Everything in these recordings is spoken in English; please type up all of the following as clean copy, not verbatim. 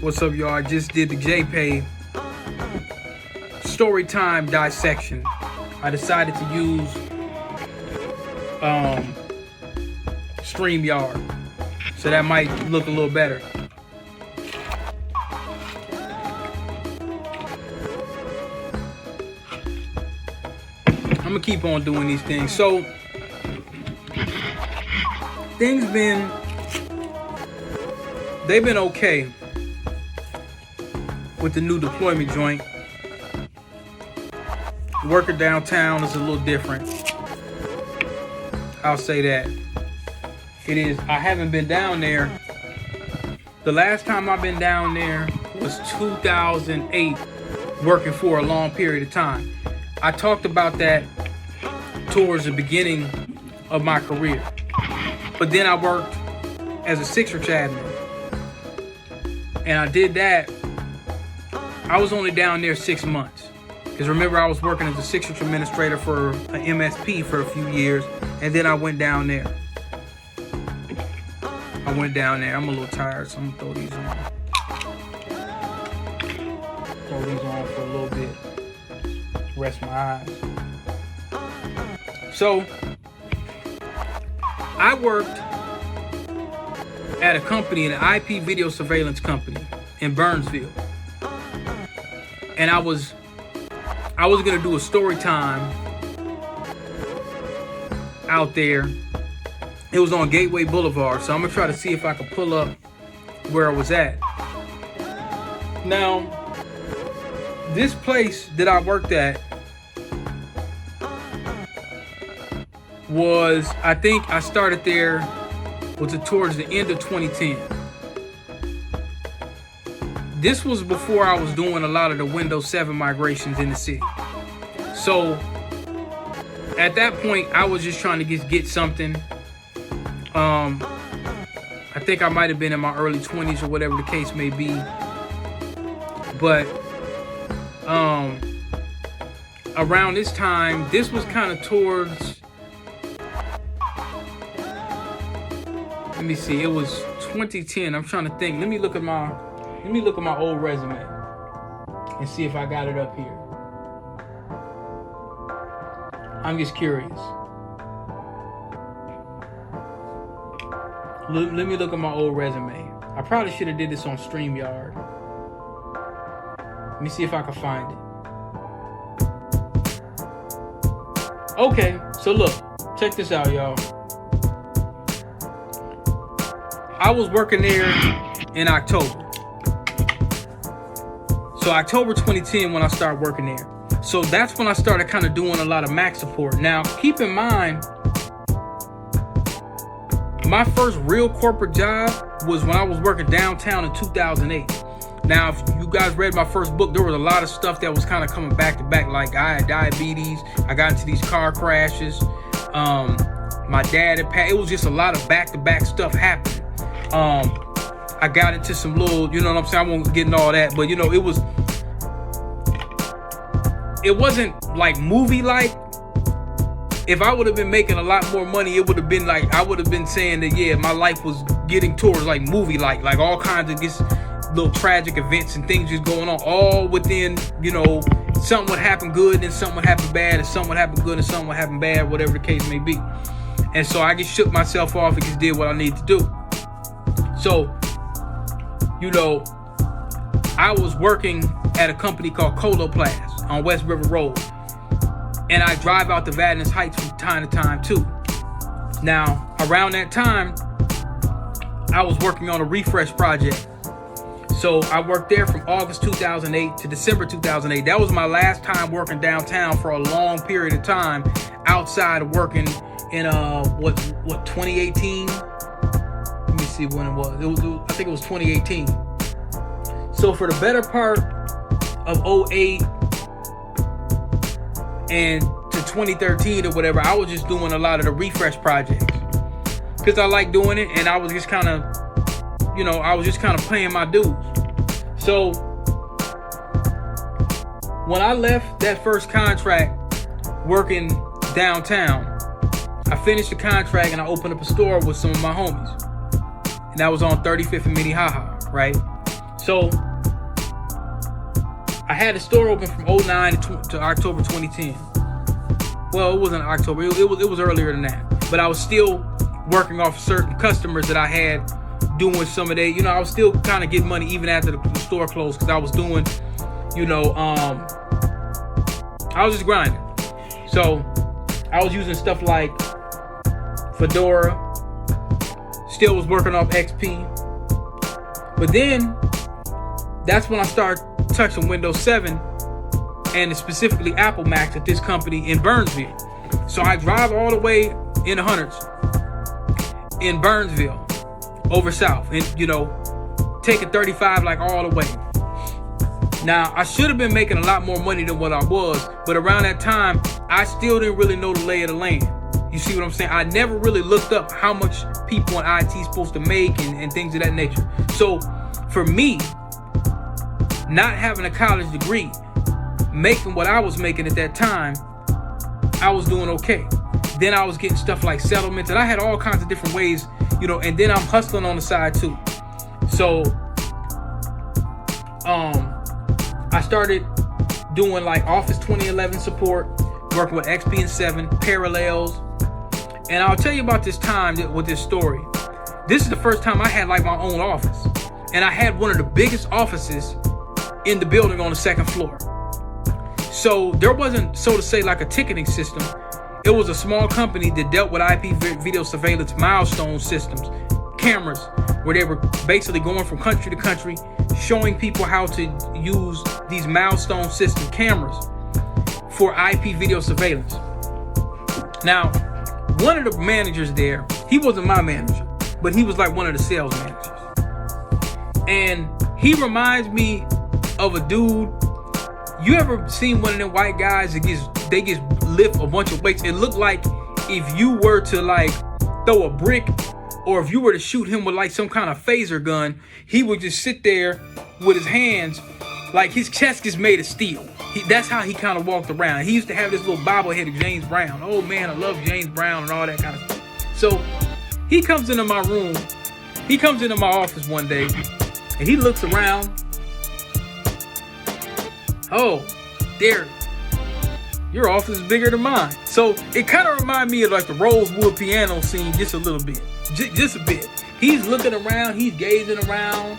What's up, y'all? I just did the JPay Storytime dissection. I decided to use StreamYard, so that might look a little better. I'm gonna keep on doing these things. So they've been okay with the new deployment joint. Working downtown is a little different. I'll say that. It is. I haven't been down there. The last time I've been down there was 2008, working for a long period of time. I talked about that towards the beginning of my career. But then I worked as a Six Rich admin. And I did that. I was only down there 6 months. Because remember, I was working as a Six Rich administrator for an MSP for a few years. And then I went down there. I'm a little tired, so I'm going to throw these on. Throw these on for a little bit. Rest my eyes. So, I worked at a company, an IP video surveillance company in Burnsville. And I was gonna do a story time out there. It was on Gateway Boulevard, so I'm gonna try to see if I can pull up where I was at. Now, this place that I worked at was, I think I started there, was it towards the end of 2010. This was before I was doing a lot of the Windows 7 migrations in the city. So at that point, I was just trying to get something. I think I might have been in my early 20s or whatever the case may be. But around this time, this was kind of towards, let me see, it was 2010. I'm trying to think. Let me look at my old resume and see if I got it up here. I'm just curious. Let me look at my old resume. I probably should have did this on StreamYard. Let me see if I can find it. Okay, so look, check this out, y'all. I was working there in October. So October 2010 when I started working there. So that's when I started kind of doing a lot of Mac support. Now, keep in mind, my first real corporate job was when I was working downtown in 2008. Now, if you guys read my first book, there was a lot of stuff that was kind of coming back to back. Like, I had diabetes. I got into these car crashes. My dad had passed. It was just a lot of back-to-back stuff happening. I got into some little, you know what I'm saying? I won't get into all that, but you know, it wasn't like movie-like. If I would have been making a lot more money, it would have been like, I would have been saying that, yeah, my life was getting towards like movie-like all kinds of just little tragic events and things just going on, all within, you know, something would happen good and something would happen bad, and something would happen good and something would happen bad, whatever the case may be. And so I just shook myself off and just did what I needed to do. So, you know, I was working at a company called Coloplast on West River Road. And I drive out to Vadnais Heights from time to time too. Now, around that time, I was working on a refresh project. So I worked there from August 2008 to December 2008. That was my last time working downtown for a long period of time outside of working in 2018? Let me see when it was. I think it was 2018. So for the better part of 08 and to 2013 or whatever, I was just doing a lot of the refresh projects because I like doing it, and I was just kind of, you know, paying my dues. So when I left that first contract working downtown, I finished the contract and I opened up a store with some of my homies, and that was on 35th and Minnehaha, right? So I had the store open from 09 to October 2010. Well, it wasn't October. It was earlier than that. But I was still working off certain customers that I had, doing some of that. I was still kind of getting money even after the store closed, because I was doing, I was just grinding. So I was using stuff like Fedora. Still was working off XP. But then that's when I started touching Windows 7 and specifically Apple Macs at this company in Burnsville. So I drive all the way in the hundreds in Burnsville over south, and taking 35 like all the way. Now I should have been making a lot more money than what I was, but around that time I still didn't really know the lay of the land. You see what I'm saying? I never really looked up how much people in IT supposed to make and things of that nature. So for me, not having a college degree, making what I was making at that time, I was doing okay. Then I was getting stuff like settlements, and I had all kinds of different ways, and then I'm hustling on the side too. So I started doing like Office 2011 support, working with XP and 7, Parallels. And I'll tell you about this time with this story. This is the first time I had like my own office. And I had one of the biggest offices in the building on the second floor. So there wasn't, so to say, like a ticketing system. It was a small company that dealt with IP video surveillance milestone systems, cameras, where they were basically going from country to country, showing people how to use these milestone system cameras for IP video surveillance. Now, one of the managers there, he wasn't my manager, but he was like one of the sales managers. And he reminds me of a dude. You ever seen one of them white guys that they just lift a bunch of weights? It looked like if you were to like throw a brick, or if you were to shoot him with like some kind of phaser gun, he would just sit there with his hands, like his chest is made of steel. That's how he kind of walked around. He used to have this little bobblehead of James Brown. Oh man, I love James Brown and all that kind of stuff. So he comes into my room. He comes into my office one day and he looks around. Oh, Derek, your office is bigger than mine. So it kind of reminded me of like the Rosewood piano scene just a little bit. Just a bit. He's looking around, he's gazing around,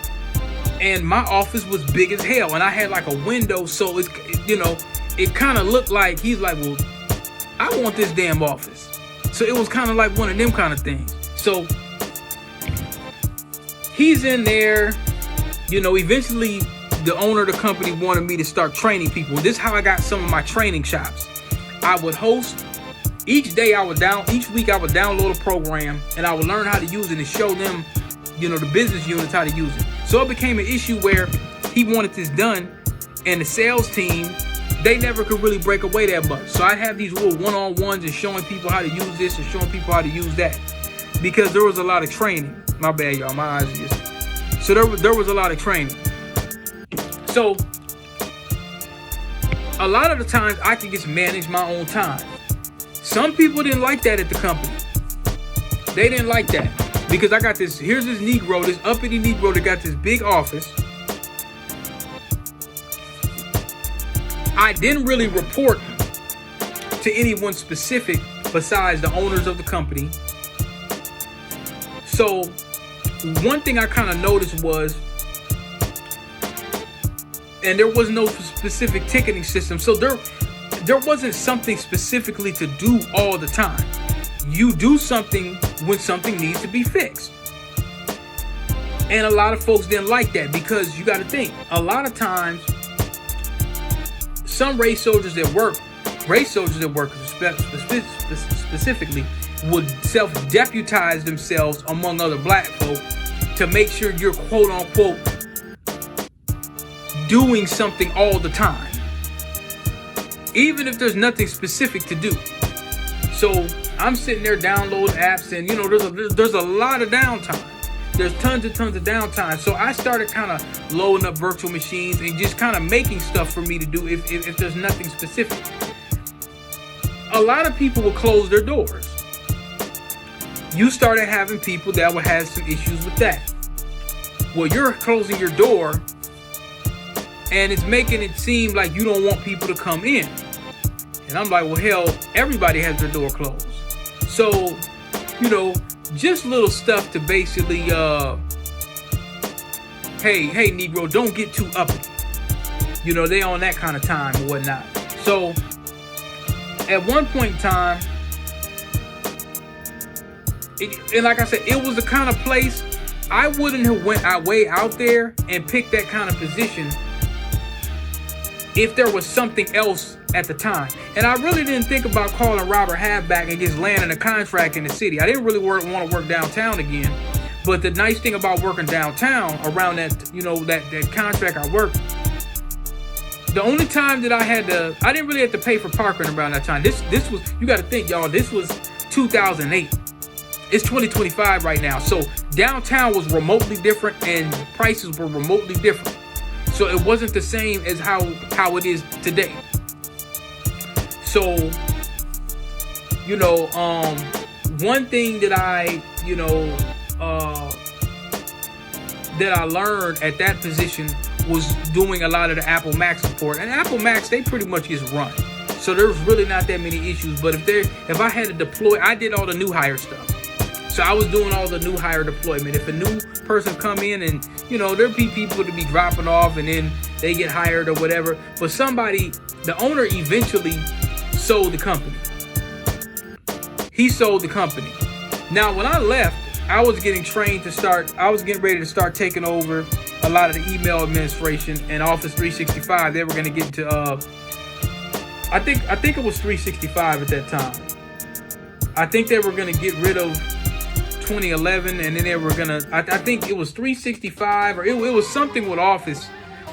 and my office was big as hell. And I had like a window, so it's, it kind of looked like he's like, well, I want this damn office. So it was kind of like one of them kind of things. So he's in there, eventually the owner of the company wanted me to start training people. This is how I got some of my training shops. I would host each week I would download a program and I would learn how to use it and show them, the business units how to use it. So it became an issue where he wanted this done, and the sales team, they never could really break away that much. So I'd have these little one-on-ones and showing people how to use this and showing people how to use that, because there was a lot of training. My bad, y'all. My eyes are just... So there was a lot of training. So a lot of the times I could just manage my own time. Some people didn't like that at the company. They didn't like that because I got this, here's this Negro, this uppity Negro that got this big office. I didn't really report to anyone specific besides the owners of the company. So one thing I kind of noticed was, and there was no specific ticketing system, so there wasn't something specifically to do all the time. You do something when something needs to be fixed. And a lot of folks didn't like that, because you got to think, a lot of times some race soldiers that work specifically would self-deputize themselves among other black folk to make sure you're quote unquote doing something all the time, even if there's nothing specific to do. So I'm sitting there downloading apps, and there's a lot of downtime. There's tons and tons of downtime. So I started kind of loading up virtual machines and just kind of making stuff for me to do if there's nothing specific. A lot of people would close their doors. You started having people that would have some issues with that. well, you're closing your door and it's making it seem like you don't want people to come in. And I'm like, well, hell, everybody has their door closed. So, you know, just little stuff to basically, hey, Negro, don't get too uppity. You know, they on that kind of time or whatnot. So, at one point in time, and like I said, it was the kind of place I wouldn't have went way out there and picked that kind of position if there was something else at the time. And I really didn't think about calling Robert Half back and just landing a contract in the city. I didn't really want to work downtown again. But the nice thing about working downtown around that, you know, that contract I worked, the only time that I didn't really have to pay for parking around that time. This was, you got to think, y'all, this was 2008. It's 2025 right now. So downtown was remotely different and prices were remotely different. So it wasn't the same as how it is today. So, you know, one thing that I learned at that position was doing a lot of the Apple Mac support. And Apple Macs, they pretty much just run. So there's really not that many issues. But if I had to deploy, I did all the new hire stuff. So I was doing all the new hire deployment. If a new person come in and, you know, there'd be people to be dropping off and then they get hired or whatever. But the owner eventually sold the company. He sold the company. Now, when I left, I was getting ready to start taking over a lot of the email administration and Office 365. They were going to get to, I think it was 365 at that time. I think they were going to get rid of 2011, and then they were going to, I think it was 365, or it was something with Office,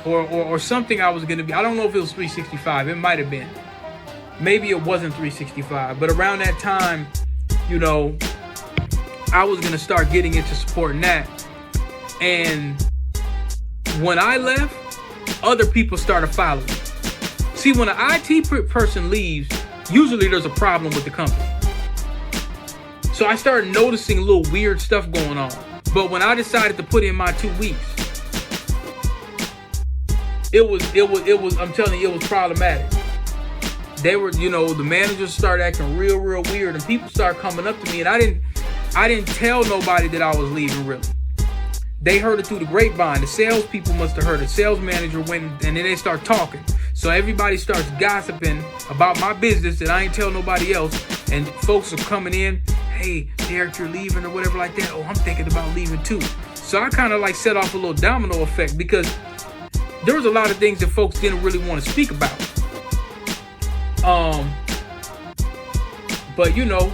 or something I was going to be. I don't know if it was 365. It might have been. Maybe it wasn't 365, but around that time, you know, I was going to start getting into supporting that. And when I left, other people started following. See, when an IT person leaves, usually there's a problem with the company. So I started noticing a little weird stuff going on. But when I decided to put in my 2 weeks, it was, I'm telling you, it was problematic. They were, you know, the managers started acting real weird, and people started coming up to me, and I didn't tell nobody that I was leaving, really. They heard it through the grapevine. The salespeople must have heard it. Sales manager went, and then they start talking. So everybody starts gossiping about my business that I ain't tell nobody else. And folks are coming in, hey, Derek, you're leaving or whatever like that. Oh, I'm thinking about leaving too. So I kind of like set off a little domino effect, because there was a lot of things that folks didn't really want to speak about. But you know,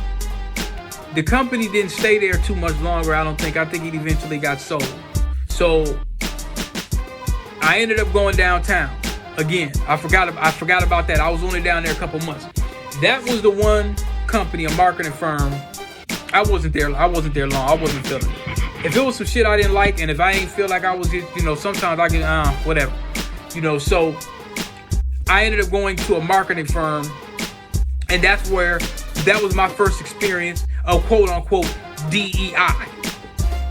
the company didn't stay there too much longer. I think it eventually got sold. So I ended up going downtown again. I forgot about that. I was only down there a couple months. That was the one company, a marketing firm. I wasn't there long. I wasn't feeling it. If it was some shit I didn't like, and if I ain't feel like I was just, you know, sometimes I get whatever, you know. So I ended up going to a marketing firm, and that was my first experience of quote unquote DEI.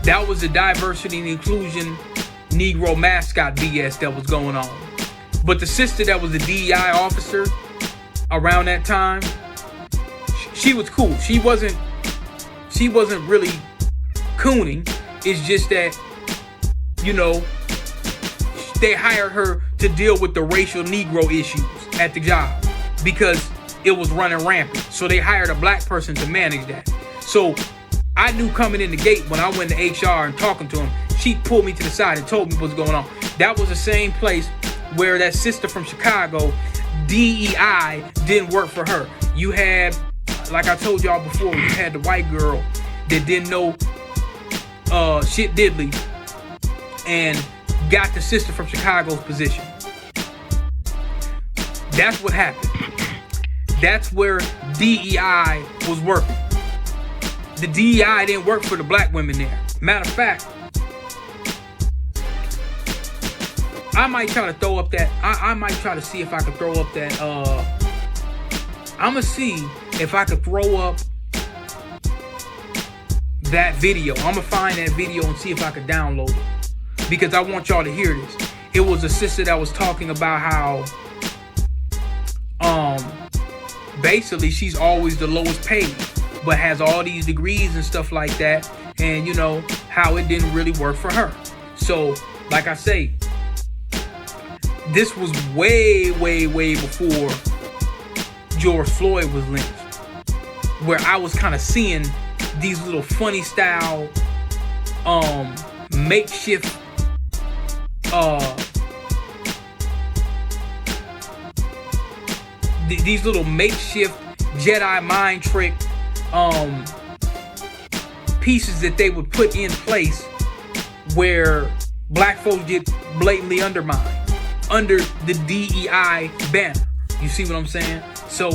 That was the diversity and inclusion Negro mascot BS that was going on. But the sister that was the DEI officer around that time, she was cool. She wasn't really cooning. It's just that, you know, they hired her to deal with the racial Negro issues at the job because it was running rampant. So they hired a black person to manage that. So I knew coming in the gate when I went to HR and talking to him, she pulled me to the side and told me what's going on. That was the same place where that sister from Chicago, DEI, didn't work for her. You had, like I told y'all before, you had the white girl that didn't know shit diddly and got the sister from Chicago's position. That's what happened. That's where DEI was working. The DEI didn't work for the black women there. Matter of fact, I might try to throw up that. I might try to see if I could throw up that. I'm gonna see if I could throw up that video. I'm gonna find that video and see if I could download it. because I want y'all to hear this. It was a sister that was talking about how basically she's always the lowest paid, but has all these degrees and stuff like that, and how it didn't really work for her. So like I say, this was way before George Floyd was lynched, where I was kind of seeing these little funny style makeshift these little makeshift Jedi mind trick pieces that they would put in place where black folks get blatantly undermined under the DEI banner. You see what I'm saying? So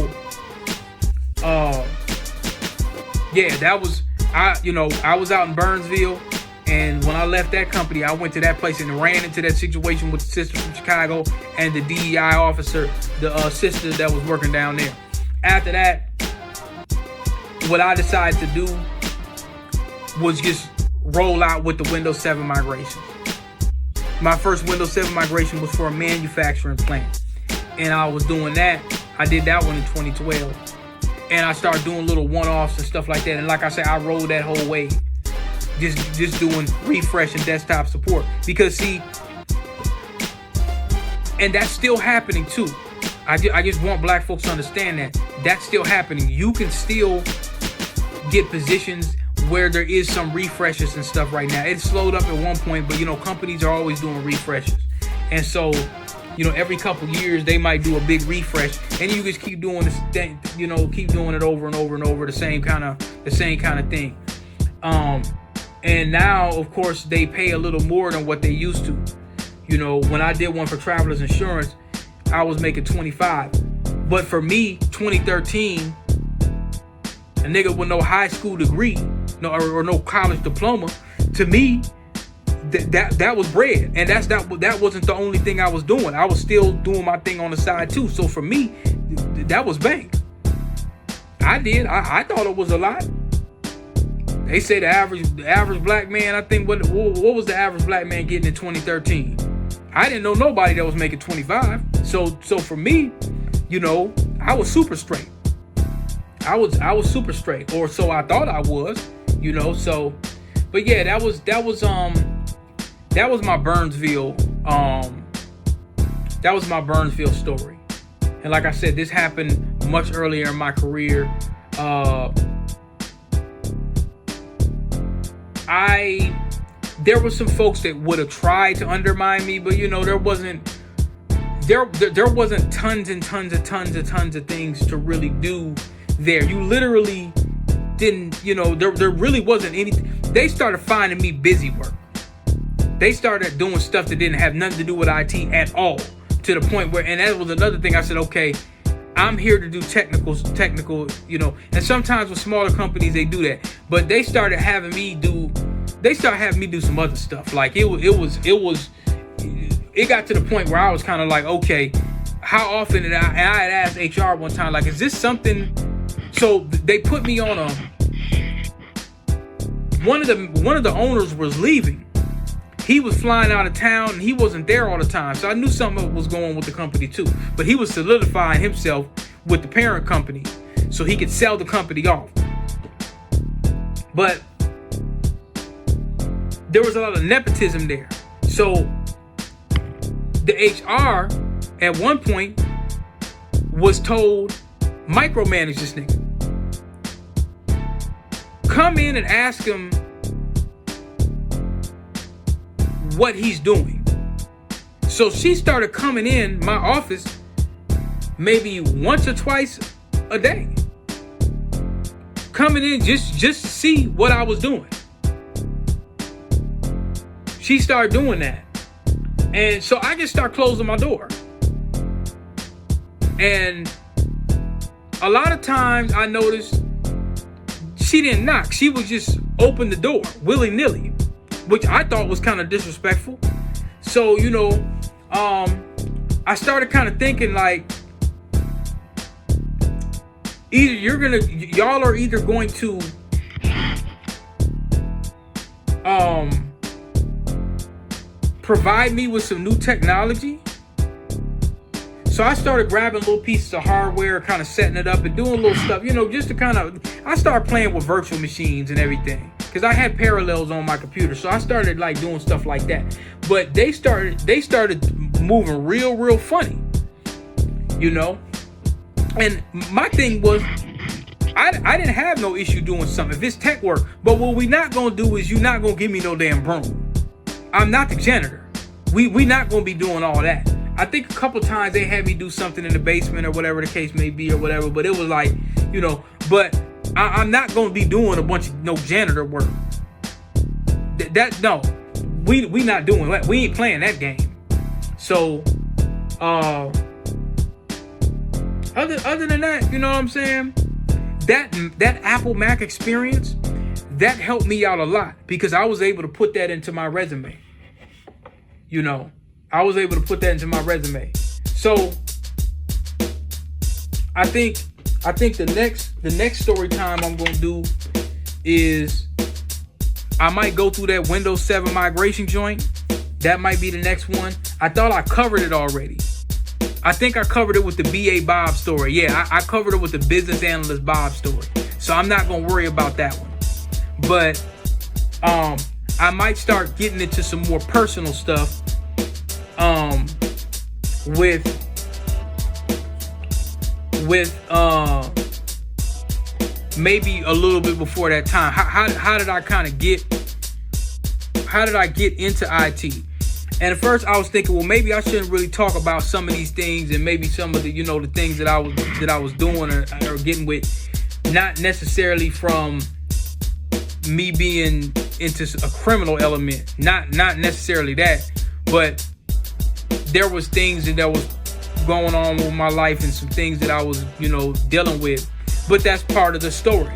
yeah, that was I was out in Burnsville, and when I left that company, I went to that place and ran into that situation with the sister from Chicago and the DEI officer, the sister that was working down there. After that, what I decided to do was just roll out with the Windows 7 migration. My first Windows 7 migration was for a manufacturing plant, and I was doing that. I did that one in 2012, and I started doing little one-offs and stuff like that. And like I said, I rolled that whole way, just doing refresh and desktop support, because see, and that's still happening too. I just want black folks to understand that that's still happening. You can still get positions where there is some refreshes and stuff right now. It slowed up at one point, but companies are always doing refreshes, and so every couple years they might do a big refresh, and you just keep doing this thing, keep doing it over and over and over, the same kind of thing. And now, of course, they pay a little more than what they used to. When I did one for Travelers Insurance, I was making 25. But for me, 2013, a nigga with no high school degree, or no college diploma, to me, that was bread. And that wasn't the only thing I was doing. I was still doing my thing on the side too. So for me, that was bank. I thought it was a lot. They say the average black man, I think, what was the average black man getting in 2013? I didn't know nobody that was making 25. So for me, I was super straight. I was super straight, or so I thought I was, So, but yeah, that was my Burnsville story. And like I said, this happened much earlier in my career. There were some folks that would have tried to undermine me, but there wasn't tons of things to really do there. You literally didn't, there really wasn't anything. They started finding me busy work. They started doing stuff that didn't have nothing to do with IT at all, to the point where, and that was another thing I said, okay, I'm here to do technical, and sometimes with smaller companies, they do that, but they started having me do some other stuff. Like it got to the point where I was kind of like, okay, how often did I had asked HR one time, like, is this something? So they put me on one of the owners was leaving. He was flying out of town and he wasn't there all the time. So I knew something was going on with the company too. But he was solidifying himself with the parent company so he could sell the company off. But there was a lot of nepotism there. So the HR at one point was told, micromanage this nigga. Come in and ask him what he's doing. So she started coming in my office maybe once or twice a day, coming in just to see what I was doing. She started doing that, and so I just start closing my door. And a lot of times I noticed she didn't knock. She would just open the door willy-nilly, which I thought was kind of disrespectful. So, I started kind of thinking like, y'all are either going to provide me with some new technology. So I started grabbing little pieces of hardware, kind of setting it up and doing little stuff, just to kind of, I started playing with virtual machines and everything. Because I had parallels on my computer. So I started like doing stuff like that. But they started moving real funny. And my thing was, I didn't have no issue doing something if it's tech work. But what we not gonna do is you're not gonna give me no damn broom. I'm not the janitor. We not gonna be doing all that. I think a couple times they had me do something in the basement or whatever the case may be or whatever, but it was like, but I'm not gonna be doing a bunch of no janitor work. No, we not doing that. We ain't playing that game. So, other than that, you know what I'm saying? That Apple Mac experience, that helped me out a lot because I was able to put that into my resume. I was able to put that into my resume. So I think the next story time I'm gonna do is I might go through that Windows 7 migration joint. That might be the next one. I thought I covered it already. I think I covered it with the BA Bob story. Yeah, I covered it with the business analyst Bob story. So I'm not gonna worry about that one. But I might start getting into some more personal stuff. With maybe a little bit before that time. How did I get into IT? And at first I was thinking, well, maybe I shouldn't really talk about some of these things and maybe some of the, the things that I was doing or getting with, not necessarily from me being into a criminal element, not necessarily that, but there was things that was going on with my life and some things that I was, dealing with. But that's part of the story.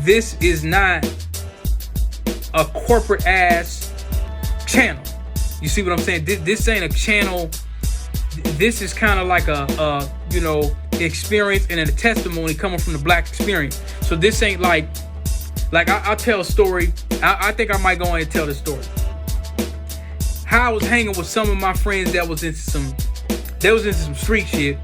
This is not a corporate ass channel. You see what I'm saying? This ain't a channel. This is kind of like a experience and a testimony coming from the black experience. So this ain't like I'll tell a story. I think I might go in and tell this story. How I was hanging with some of my friends that was into some street shit,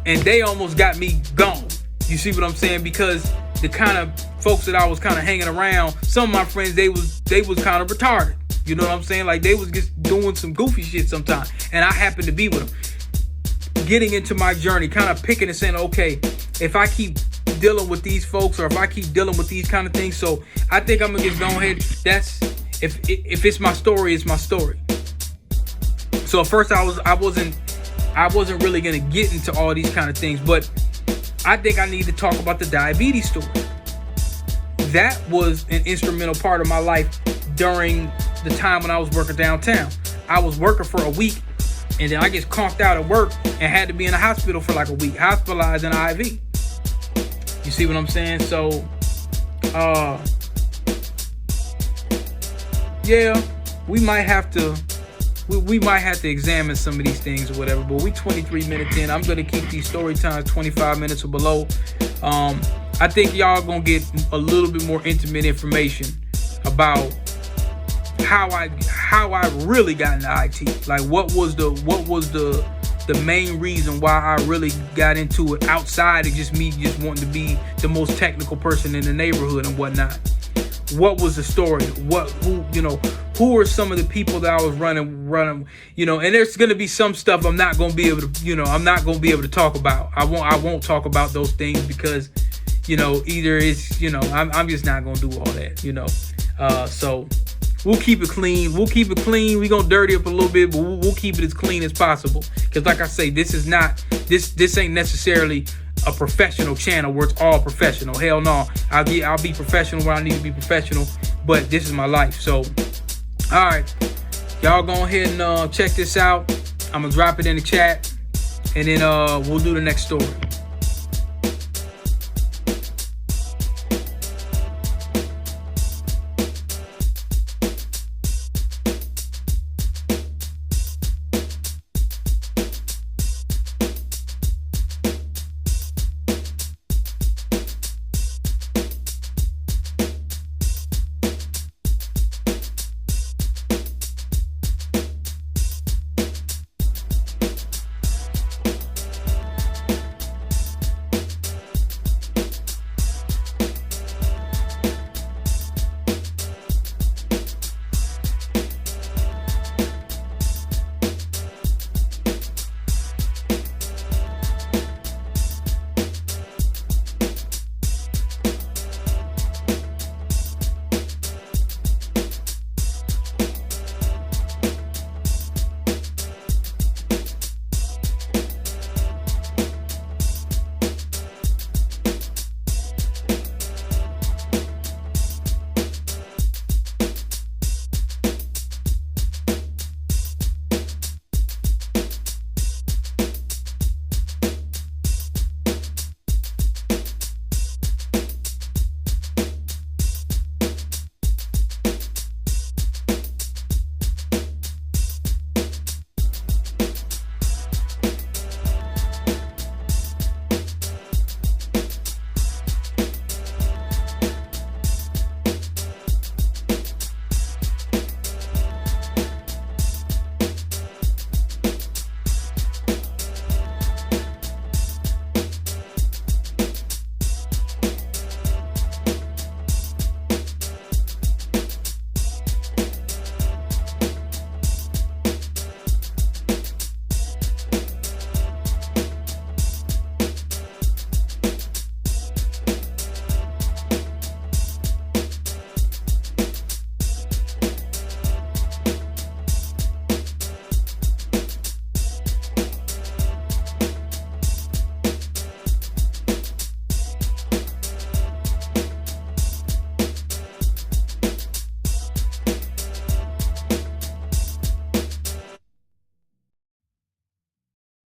and they almost got me gone. You see what I'm saying? Because the kind of folks that I was kind of hanging around, some of my friends, they was kind of retarded. You know what I'm saying? Like they was just doing some goofy shit sometimes, and I happened to be with them. Getting into my journey, kind of picking and saying, okay, if I keep dealing with these folks or if I keep dealing with these kind of things, so I think I'm gonna just go ahead. That's if it's my story, it's my story. So at first I wasn't really gonna get into all these kind of things, but I think I need to talk about the diabetes story. That was an instrumental part of my life during the time when I was working downtown. I was working for a week, and then I get conked out at work and had to be in the hospital for like a week, hospitalized in an IV. You see what I'm saying? So, yeah, we might have to examine some of these things or whatever. But we 23 minutes in. I'm gonna keep these story times 25 minutes or below. I think y'all gonna get a little bit more intimate information about how I really got into IT. Like what was the main reason why I really got into it outside of just me just wanting to be the most technical person in the neighborhood and whatnot. What was the story? Who are some of the people that I was running, and there's going to be some stuff I'm not going to be able to, talk about. I won't talk about those things because, either it's, I'm just not going to do all that, so we'll keep it clean. We're going to dirty up a little bit, but we'll keep it as clean as possible. Because like I say, this ain't necessarily a professional channel where it's all professional. Hell no. I'll be professional where I need to be professional, but this is my life. So, all right. Y'all go ahead and check this out. I'm going to drop it in the chat, and then we'll do the next story.